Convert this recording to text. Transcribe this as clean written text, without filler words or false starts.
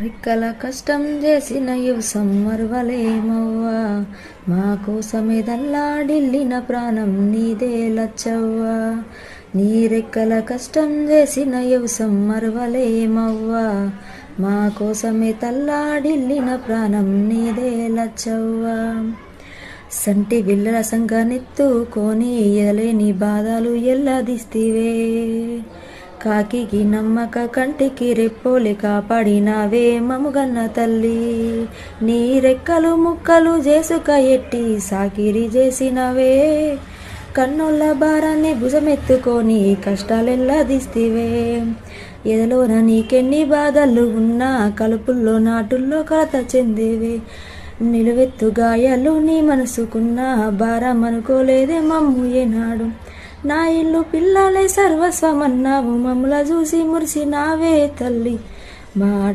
రెక్కల కష్టం చేసిన యువసం మరువలేమవ్వా, మా కోసమే దల్లాడిల్లిన ప్రాణం నీదే లచ్చవ్వా. నీ రెక్కల కష్టం చేసిన యువసం మరువలేమవ్వా, మా కోసమే తల్లాడిల్లిన ప్రాణం నీదే లచ్చవ్వా. సంటి బిల్లల సంగనెత్తుకొని ఎలేని బాధలు ఎల్లదిస్తివే, కాకికి నమ్మక కంటికి రెప్పోలి కాపాడినావే మముగన్న తల్లి. నీ రెక్కలు ముక్కలు చేసుక ఎట్టి సాకిరి చేసినవే, కన్నుల భారాన్ని భుజమెత్తుకొని కష్టాలెల్లదిస్తివే. ఎదలోన నీకెన్ని బాధలు ఉన్నా కలుపుల్లో నాటుల్లో కలత చెందేవే. నిలువెత్తు గాయాలు నీ మనసుకున్న భారం అనుకోలేదే మమ్ము ఏనాడు. నా ఇల్లు పిల్లలే సర్వస్వమన్నావు, మమ్ముల చూసి మురిసినావే తల్లి. మా